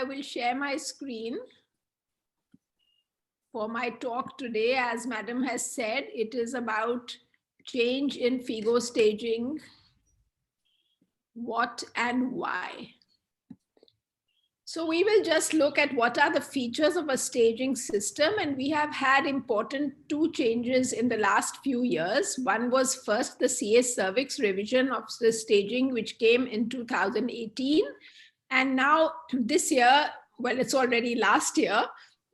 I will share my screen for my talk today. As Madam has said, it is about change in FIGO staging, what and why. So we will just look at what are the features of a staging system, and we have had important two changes in the last few years. One was first the CA cervix revision of the staging, which came in 2018. And now this year, well, it's already last year,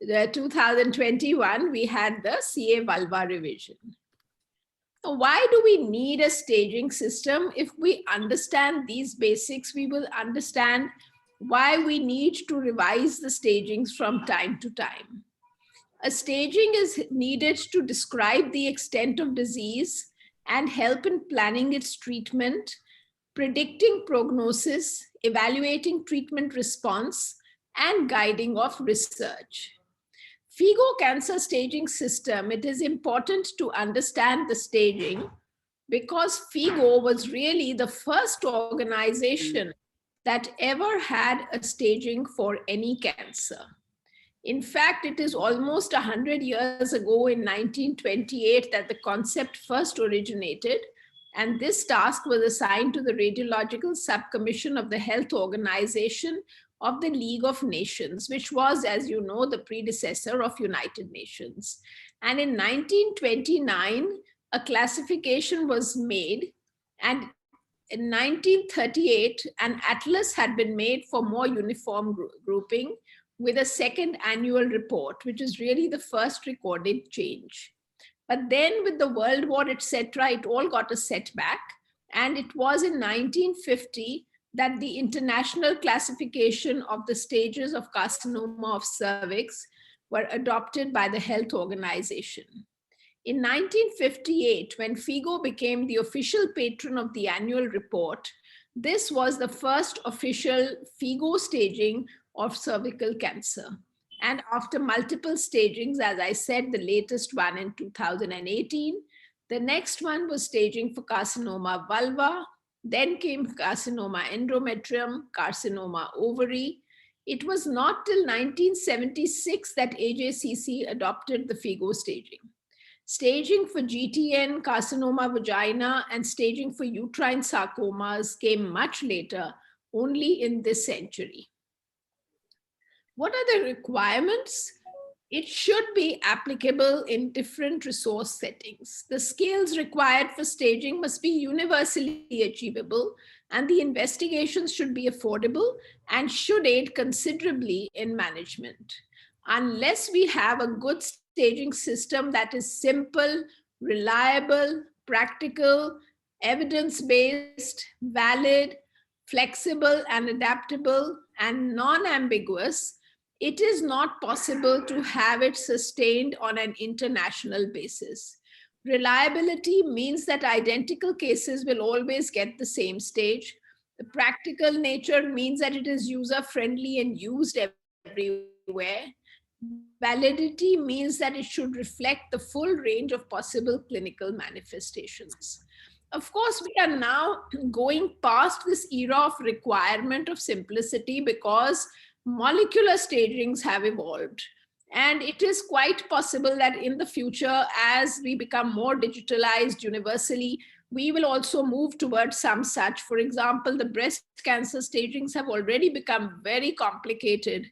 the 2021, we had the CA vulva revision. So why do we need a staging system? If we understand these basics, we will understand why we need to revise the stagings from time to time. A staging is needed to describe the extent of disease and help in planning its treatment, predicting prognosis, evaluating treatment response, and guiding of research. FIGO cancer staging system, it is important to understand the staging because FIGO was really the first organization that ever had a staging for any cancer. In fact, it is almost 100 years ago in 1928 that the concept first originated, and this task was assigned to the Radiological Subcommission of the Health Organization of the League of Nations, which was, as you know, the predecessor of United Nations. And in 1929, a classification was made, and in 1938, an atlas had been made for more uniform grouping with a second annual report, which is really the first recorded change. But then with the World War, etc., it all got a setback. And it was in 1950 that the international classification of the stages of carcinoma of cervix were adopted by the Health Organization. In 1958, when FIGO became the official patron of the annual report, this was the first official FIGO staging of cervical cancer. And after multiple stagings, as I said, the latest one in 2018, the next one was staging for carcinoma vulva, then came carcinoma endometrium, carcinoma ovary. It was not till 1976 that AJCC adopted the FIGO staging. Staging for GTN, carcinoma vagina, and staging for uterine sarcomas came much later, only in this century. What are the requirements? It should be applicable in different resource settings. The scales required for staging must be universally achievable, and the investigations should be affordable and should aid considerably in management. Unless we have a good staging system that is simple, reliable, practical, evidence-based, valid, flexible and adaptable, and non-ambiguous, it is not possible to have it sustained on an international basis. Reliability means that identical cases will always get the same stage. The practical nature means that it is user-friendly and used everywhere. Validity means that it should reflect the full range of possible clinical manifestations. Of course, we are now going past this era of requirement of simplicity because molecular stagings have evolved. And it is quite possible that in the future, as we become more digitalized universally, we will also move towards some such. For example, the breast cancer stagings have already become very complicated.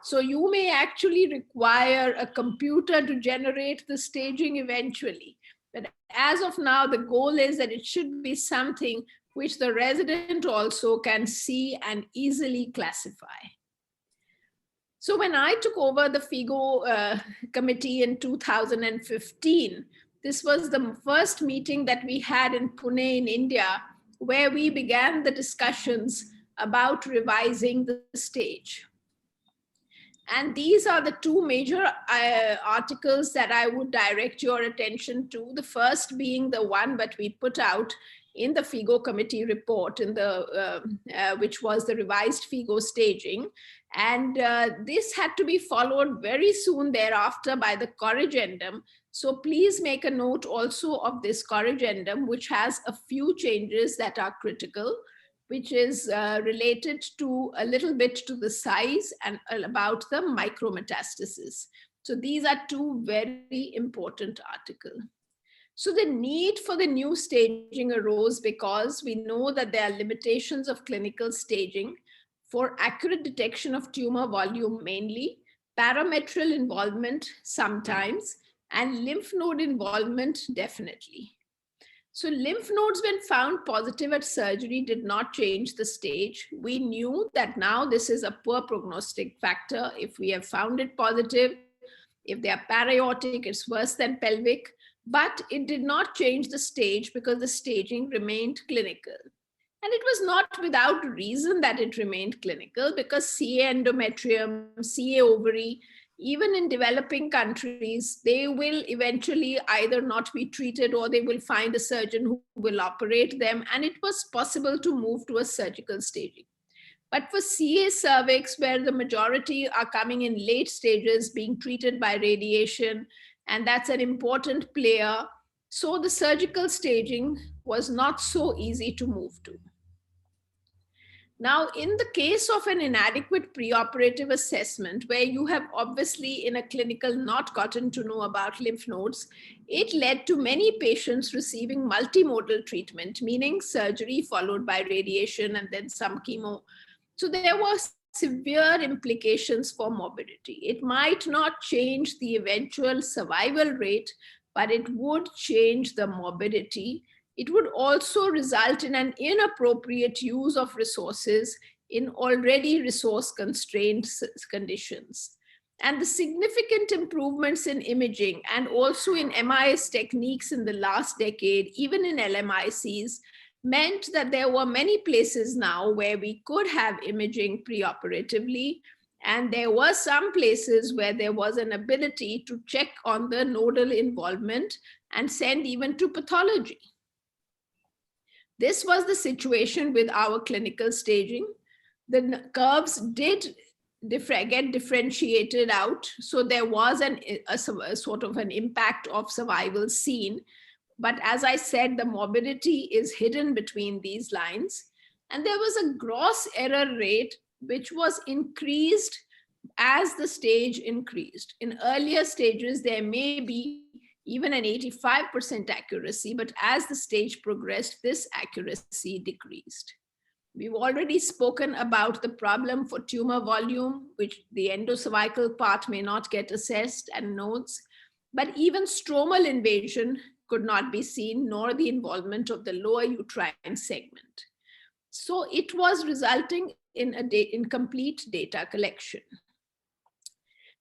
So you may actually require a computer to generate the staging eventually. But as of now, the goal is that it should be something which the resident also can see and easily classify. So when I took over the FIGO committee in 2015, this was the first meeting that we had in Pune in India, where we began the discussions about revising the stage. And these are the two major articles that I would direct your attention to. The first being the one that we put out in the FIGO committee report, in the which was the revised FIGO staging. And this had to be followed very soon thereafter by the corrigendum. So please make a note also of this corrigendum, which has a few changes that are critical. which is related to a little bit to the size and about the micrometastasis. So these are two very important articles. So the need for the new staging arose because we know that there are limitations of clinical staging for accurate detection of tumor volume mainly, parametrial involvement sometimes, and lymph node involvement definitely. So lymph nodes, when found positive at surgery, did not change the stage. We knew that now this is a poor prognostic factor. If we have found it positive, if they are paraortic, it's worse than pelvic, but it did not change the stage because the staging remained clinical. And it was not without reason that it remained clinical, because CA endometrium, CA ovary, even in developing countries, they will eventually either not be treated or they will find a surgeon who will operate them. And it was possible to move to a surgical staging. But for CA cervix, where the majority are coming in late stages, being treated by radiation, and that's an important player, so the surgical staging was not so easy to move to. Now, in the case of an inadequate preoperative assessment, where you have obviously in a clinical not gotten to know about lymph nodes, it led to many patients receiving multimodal treatment, meaning surgery followed by radiation and then some chemo. So there were severe implications for morbidity. It might not change the eventual survival rate, but it would change the morbidity. It would also result in an inappropriate use of resources in already resource-constrained conditions. And the significant improvements in imaging and also in MIS techniques in the last decade, even in LMICs, meant that there were many places now where we could have imaging preoperatively. And there were some places where there was an ability to check on the nodal involvement and send even to pathology. This was the situation with our clinical staging. The curves did get differentiated out. So there was a sort of an impact of survival seen. But as I said, the morbidity is hidden between these lines. And there was a gross error rate, which was increased as the stage increased. In earlier stages, there may be even an 85% accuracy, but as the stage progressed, this accuracy decreased. We've already spoken about the problem for tumor volume, which the endocervical part may not get assessed and nodes, but even stromal invasion could not be seen, nor the involvement of the lower uterine segment. So it was resulting in incomplete data collection.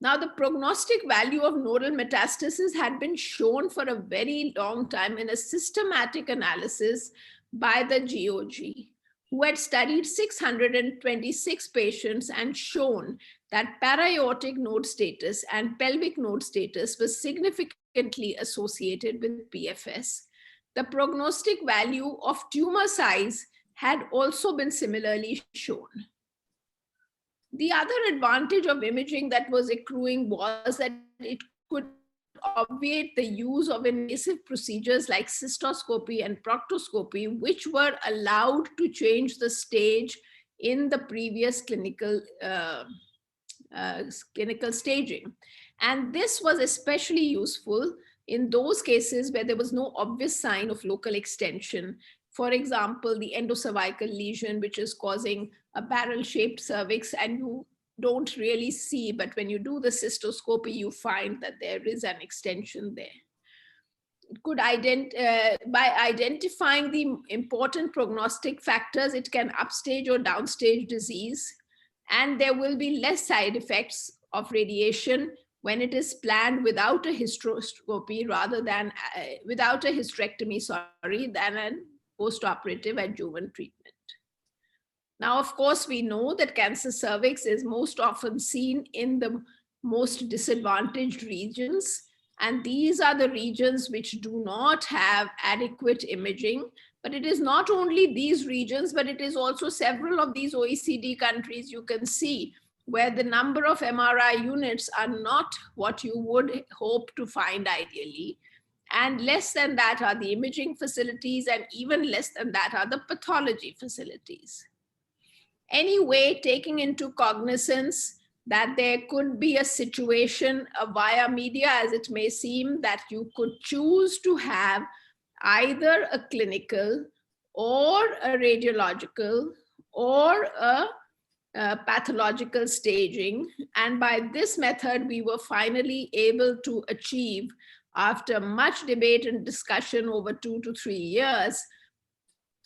Now, the prognostic value of nodal metastasis had been shown for a very long time in a systematic analysis by the GOG, who had studied 626 patients and shown that para-aortic node status and pelvic node status was significantly associated with PFS. The prognostic value of tumor size had also been similarly shown. The other advantage of imaging that was accruing was that it could obviate the use of invasive procedures like cystoscopy and proctoscopy, which were allowed to change the stage in the previous clinical staging. And this was especially useful in those cases where there was no obvious sign of local extension. For example, the endocervical lesion, which is causing a barrel-shaped cervix, and you don't really see, but when you do the cystoscopy, you find that there is an extension there. It could by identifying the important prognostic factors, it can upstage or downstage disease, and there will be less side effects of radiation when it is planned without a hysteroscopy rather than without a hysterectomy, than an post-operative adjuvant treatment. Now, of course, we know that cancer cervix is most often seen in the most disadvantaged regions. And these are the regions which do not have adequate imaging. But it is not only these regions, but it is also several of these OECD countries you can see where the number of MRI units are not what you would hope to find ideally. And less than that are the imaging facilities, and even less than that are the pathology facilities. Anyway, taking into cognizance that there could be a situation via media, as it may seem, that you could choose to have either a clinical or a radiological or a pathological staging. And by this method, we were finally able to achieve, after much debate and discussion over 2 to 3 years,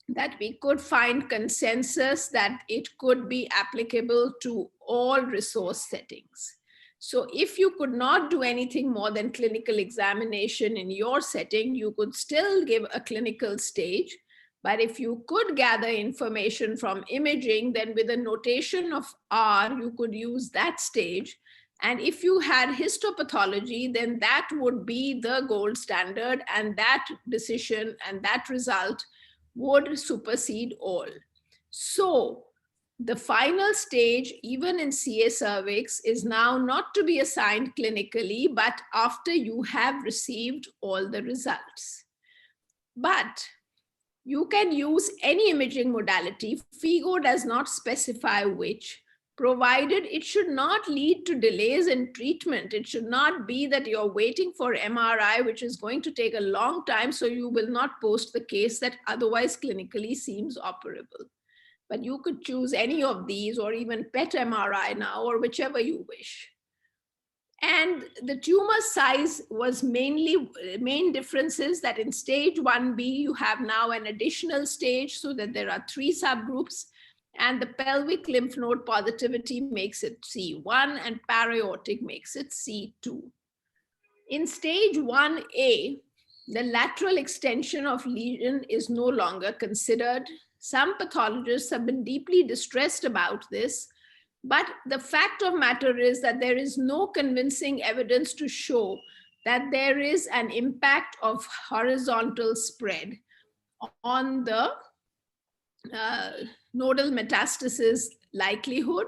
that we could find consensus that it could be applicable to all resource settings. So if you could not do anything more than clinical examination in your setting, you could still give a clinical stage. But if you could gather information from imaging, then with a notation of R, you could use that stage. And if you had histopathology, then that would be the gold standard, and that decision and that result would supersede all. So the final stage, even in CA cervix, is now not to be assigned clinically, but after you have received all the results. But you can use any imaging modality. FIGO does not specify which, provided it should not lead to delays in treatment. It should not be that you're waiting for MRI, which is going to take a long time, so you will not post the case that otherwise clinically seems operable. But you could choose any of these, or even PET MRI now, or whichever you wish. And the tumor size was main differences that in stage 1B, you have now an additional stage so that there are 3 subgroups, and the pelvic lymph node positivity makes it C1 and para-aortic makes it C2. In stage 1A, the lateral extension of lesion is no longer considered. Some pathologists have been deeply distressed about this, but the fact of matter is that there is no convincing evidence to show that there is an impact of horizontal spread on the nodal metastasis likelihood,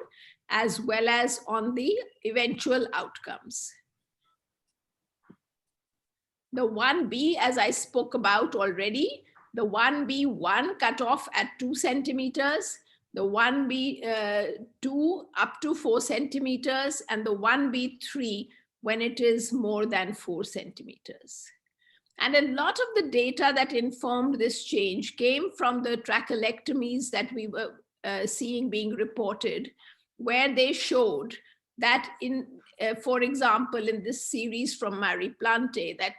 as well as on the eventual outcomes. The 1B, as I spoke about already, the 1B1 cut off at 2 centimeters, the 1B2 up to 4 centimeters, and the 1B3 when it is more than 4 centimeters. And a lot of the data that informed this change came from the trachelectomies that we were seeing being reported, where they showed that for example, in this series from Marie Plante, that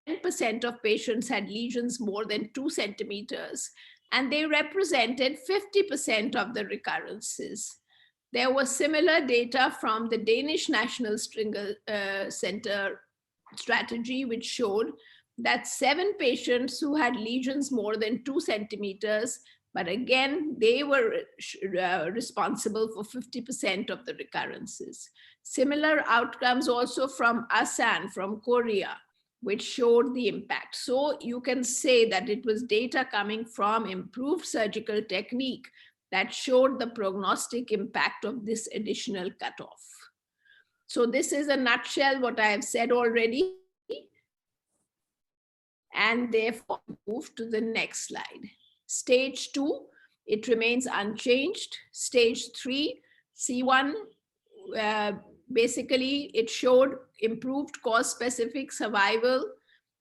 10% of patients had lesions more than 2 centimeters, and they represented 50% of the recurrences. There was similar data from the Danish National Stringer Center strategy, which showed that 7 patients who had lesions more than 2 centimeters, but again, they were responsible for 50% of the recurrences. Similar outcomes also from Asan, from Korea, which showed the impact. So you can say that it was data coming from improved surgical technique that showed the prognostic impact of this additional cutoff. So this is a nutshell what I have said already. And therefore move to the next slide. Stage 2, it remains unchanged. Stage 3, C1, basically it showed improved cause-specific survival,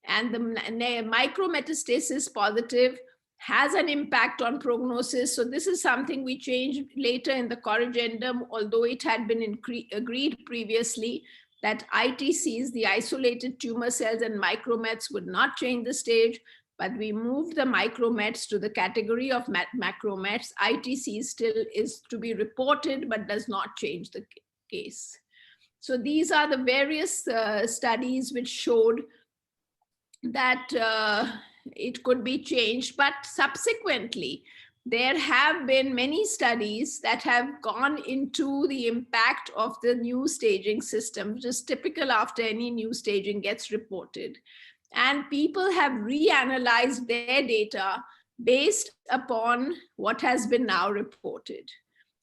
and the micrometastasis positive has an impact on prognosis. So this is something we changed later in the corrigendum, although it had been agreed previously that ITCs, the isolated tumor cells and micromets, would not change the stage, but we moved the micromets to the category of macromets. ITC still is to be reported, but does not change the case. So these are the various studies which showed that it could be changed, but subsequently, there have been many studies that have gone into the impact of the new staging system, which is typical after any new staging gets reported. And people have reanalyzed their data based upon what has been now reported.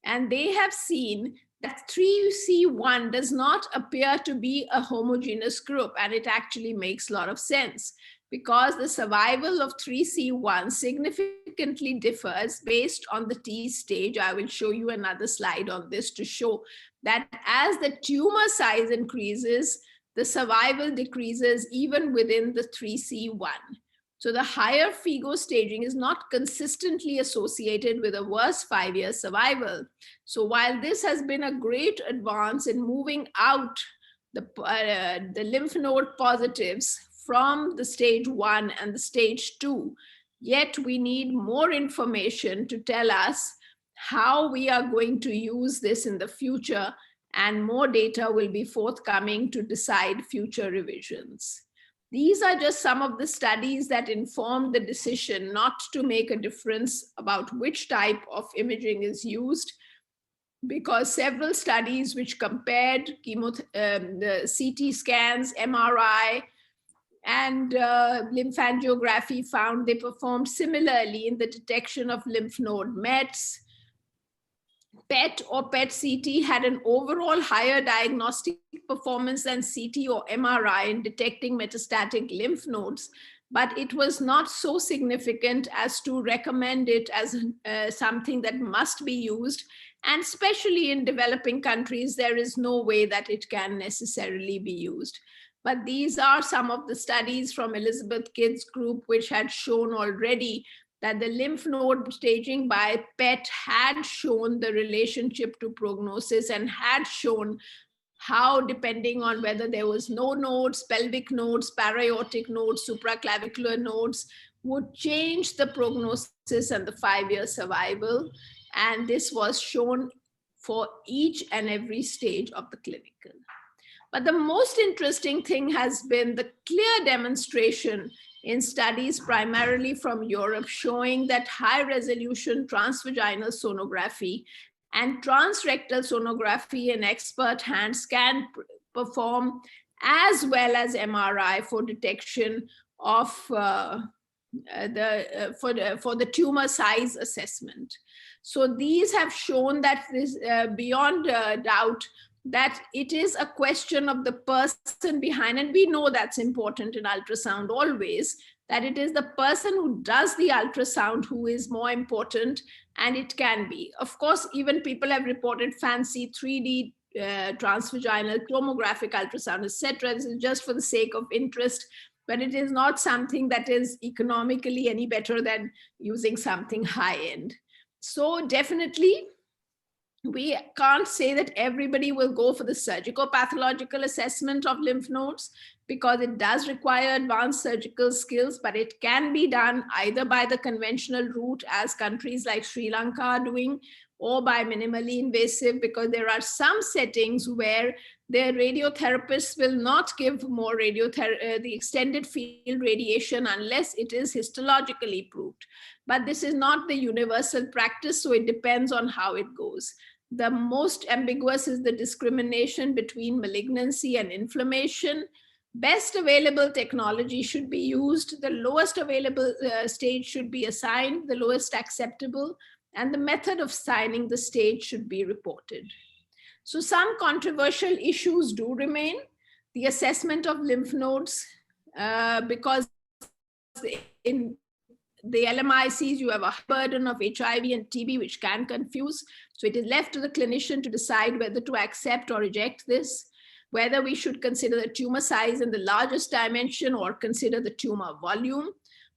And they have seen that 3C1 does not appear to be a homogeneous group, and it actually makes a lot of sense. because the survival of 3C1 significantly differs based on the T stage. I will show you another slide on this to show that as the tumor size increases, the survival decreases even within the 3C1. So the higher FIGO staging is not consistently associated with a worse 5-year survival. So while this has been a great advance in moving out the lymph node positives from the stage 1 and the stage 2, yet we need more information to tell us how we are going to use this in the future, and more data will be forthcoming to decide future revisions. These are just some of the studies that informed the decision not to make a difference about which type of imaging is used, because several studies which compared the CT scans, MRI, and lymphangiography found they performed similarly in the detection of lymph node mets. PET or PET-CT had an overall higher diagnostic performance than CT or MRI in detecting metastatic lymph nodes, but it was not so significant as to recommend it as something that must be used. And especially in developing countries, there is no way that it can necessarily be used. But these are some of the studies from Elizabeth Kidd's group, which had shown already that the lymph node staging by PET had shown the relationship to prognosis, and had shown how, depending on whether there was no nodes, pelvic nodes, para-aortic nodes, supraclavicular nodes, would change the prognosis and the 5-year survival. And this was shown for each and every stage of the clinical. But the most interesting thing has been the clear demonstration in studies primarily from Europe showing that high resolution transvaginal sonography and transrectal sonography in expert hands can perform as well as MRI for detection of for the tumor size assessment. So these have shown that this beyond doubt that it is a question of the person behind, and we know that's important in ultrasound always, that it is the person who does the ultrasound who is more important, and it can be. Of course, even people have reported fancy 3D transvaginal tomographic ultrasound, etc. This is just for the sake of interest, but it is not something that is economically any better than using something high-end. So definitely, we can't say that everybody will go for the surgical pathological assessment of lymph nodes, because it does require advanced surgical skills, but it can be done either by the conventional route, as countries like Sri Lanka are doing, or by minimally invasive, because there are some settings where their radiotherapists will not give more the extended field radiation unless it is histologically proved. But this is not the universal practice, so it depends on how it goes. The most ambiguous is the discrimination between malignancy and inflammation. Best available technology should be used. The lowest available stage should be assigned, the lowest acceptable, and the method of assigning the stage should be reported. So some controversial issues do remain. The assessment of lymph nodes, because in the LMICs, you have a burden of HIV and TB, which can confuse. So it is left to the clinician to decide whether to accept or reject this, whether we should consider the tumor size in the largest dimension or consider the tumor volume.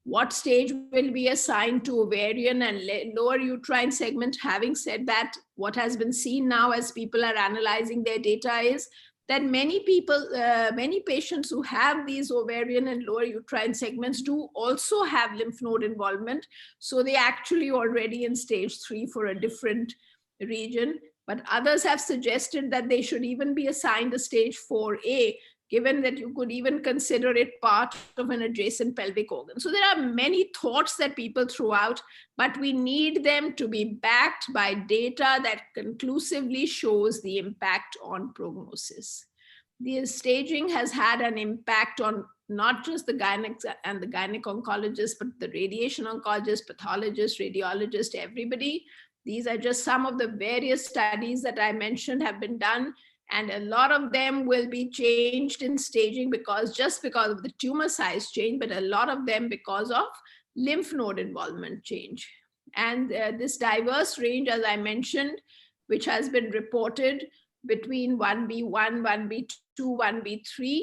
What stage will be assigned to ovarian and lower uterine segment? Having said that, what has been seen now as people are analyzing their data is that many people, many patients who have these ovarian and lower uterine segments do also have lymph node involvement. So they actually already in stage 3 for a different region. But others have suggested that they should even be assigned a stage 4A, given that you could even consider it part of an adjacent pelvic organ. So there are many thoughts that people throw out, but we need them to be backed by data that conclusively shows the impact on prognosis. The staging has had an impact on not just the gynec and the gynec oncologists, but the radiation oncologist, pathologist, radiologist, everybody. These are just some of the various studies that I mentioned have been done. And a lot of them will be changed in staging just because of the tumor size change, but a lot of them because of lymph node involvement change. And this diverse range, as I mentioned, which has been reported between 1B1, 1B2, 1B3,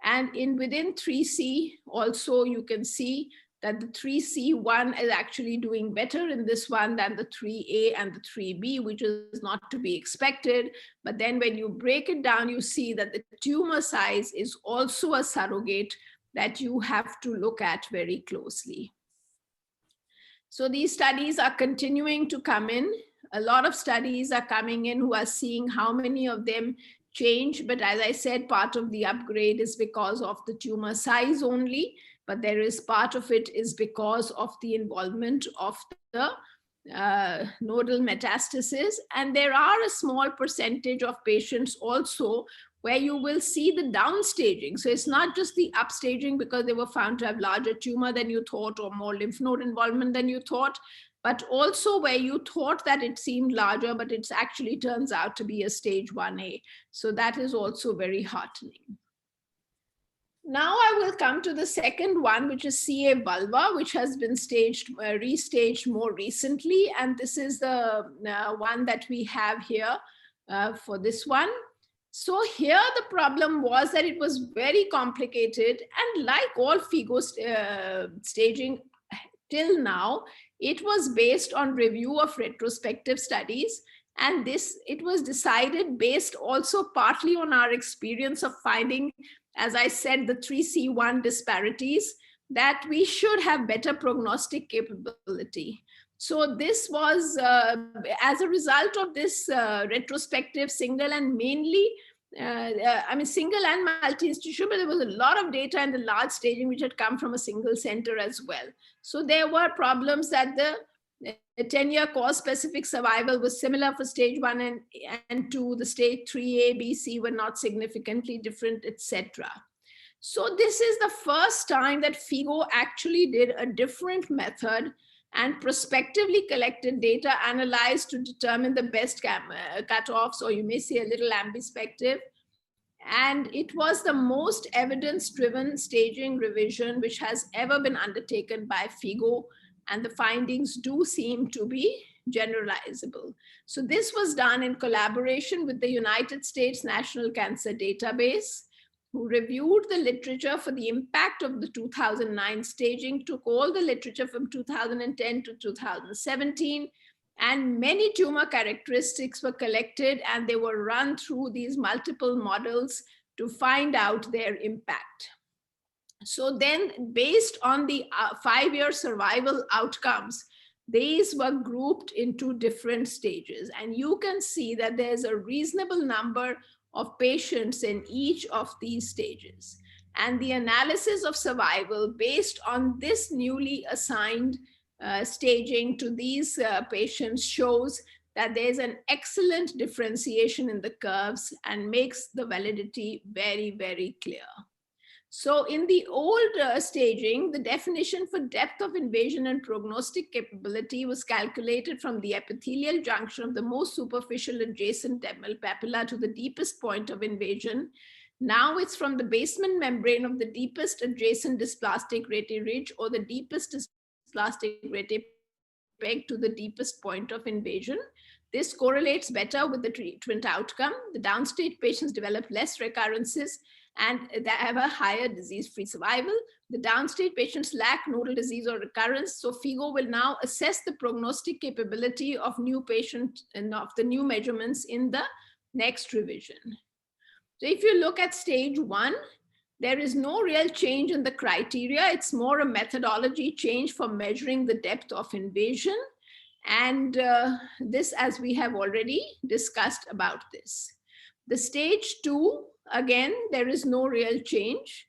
and within 3C also you can see that the 3C1 is actually doing better in this one than the 3A and the 3B, which is not to be expected. But then when you break it down, you see that the tumor size is also a surrogate that you have to look at very closely. So these studies are continuing to come in. A lot of studies are coming in who are seeing how many of them change. But as I said, part of the upgrade is because of the tumor size only, but there is part of it is because of the involvement of the nodal metastasis. And there are a small percentage of patients also where you will see the downstaging. So it's not just the upstaging because they were found to have larger tumor than you thought or more lymph node involvement than you thought, but also where you thought that it seemed larger, but it actually turns out to be a stage 1A. So that is also very heartening. Now I will come to the second one, which is CA vulva, which has been restaged more recently. And this is the one that we have here for this one. So here the problem was that it was very complicated, and like all FIGO staging till now, it was based on review of retrospective studies. And it was decided based also partly on our experience of finding, as I said, the 3C1 disparities, that we should have better prognostic capability. So this was, as a result of this retrospective single and mainly, single and multi-institution, but there was a lot of data in the large staging which had come from a single center as well. So there were problems that the 10-year cause-specific survival was similar for stage 1 and 2, the stage 3A, B, C were not significantly different, etc. So this is the first time that FIGO actually did a different method and prospectively collected data analyzed to determine the best cutoffs, or you may say a little ambispective. And it was the most evidence-driven staging revision which has ever been undertaken by FIGO, and the findings do seem to be generalizable. So this was done in collaboration with the United States National Cancer Database, who reviewed the literature for the impact of the 2009 staging, took all the literature from 2010 to 2017, and many tumor characteristics were collected, and they were run through these multiple models to find out their impact. So then, based on the 5-year survival outcomes, these were grouped into different stages. And you can see that there's a reasonable number of patients in each of these stages. And the analysis of survival based on this newly assigned staging to these patients shows that there's an excellent differentiation in the curves and makes the validity very, very clear. So in the old staging, the definition for depth of invasion and prognostic capability was calculated from the epithelial junction of the most superficial adjacent dermal papilla to the deepest point of invasion. Now it's from the basement membrane of the deepest adjacent dysplastic rete ridge or the deepest dysplastic rete peg to the deepest point of invasion. This correlates better with the treatment outcome. The downstage patients develop less recurrences and they have a higher disease-free survival. The downstage patients lack nodal disease or recurrence. So FIGO will now assess the prognostic capability of new patient and of the new measurements in the next revision. So if you look at stage 1, there is no real change in the criteria. It's more a methodology change for measuring the depth of invasion. And this, as we have already discussed about this. The stage 2, again, there is no real change.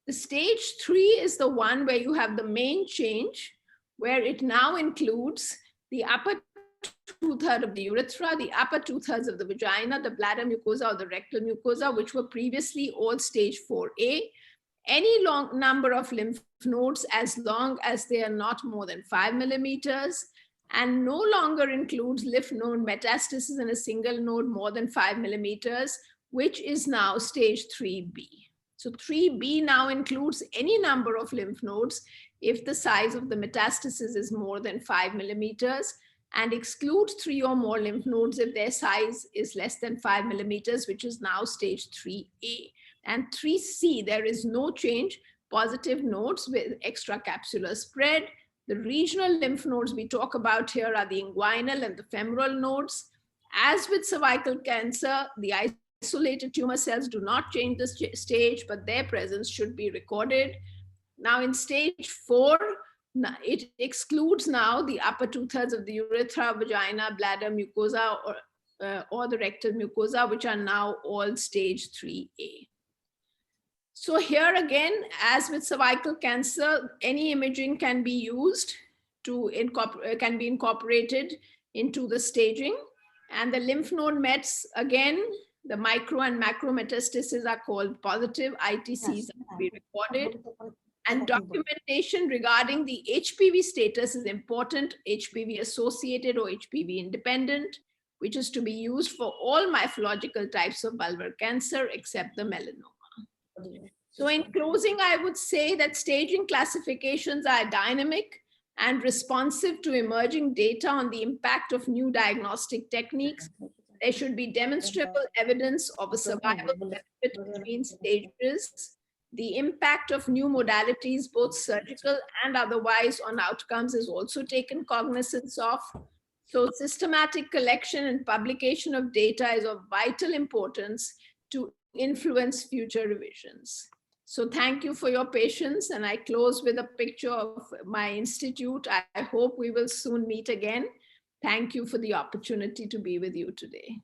The stage 3 is the one where you have the main change, where it now includes the upper 2/3 of the urethra, the upper 2/3 of the vagina, the bladder mucosa or the rectal mucosa, which were previously all stage 4A, any long number of lymph nodes as long as they are not more than 5 millimeters, and no longer includes lymph node metastasis in a single node more than 5 millimeters, which is now stage 3B. So 3B now includes any number of lymph nodes if the size of the metastasis is more than 5 millimeters, and excludes 3 or more lymph nodes if their size is less than 5 millimeters, which is now stage 3A. And 3C, there is no change, positive nodes with extracapsular spread. The regional lymph nodes we talk about here are the inguinal and the femoral nodes. As with cervical cancer, the isolated tumor cells do not change the stage, but their presence should be recorded. Now in stage 4, it excludes now the upper 2/3 of the urethra, vagina, bladder, mucosa, or the rectal mucosa, which are now all stage 3A. So here again, as with cervical cancer, any imaging can be used to can be incorporated into the staging. And the lymph node mets, again, the micro and macro metastases are called positive, ITCs are to be recorded. And documentation regarding the HPV status is important, HPV associated or HPV independent, which is to be used for all mythological types of vulvar cancer except the melanoma. So in closing, I would say that staging classifications are dynamic and responsive to emerging data on the impact of new diagnostic techniques. There should be demonstrable evidence of a survival benefit between stages. The impact of new modalities, both surgical and otherwise, on outcomes is also taken cognizance of. So systematic collection and publication of data is of vital importance to influence future revisions. So thank you for your patience, and I close with a picture of my institute. I hope we will soon meet again. Thank you for the opportunity to be with you today.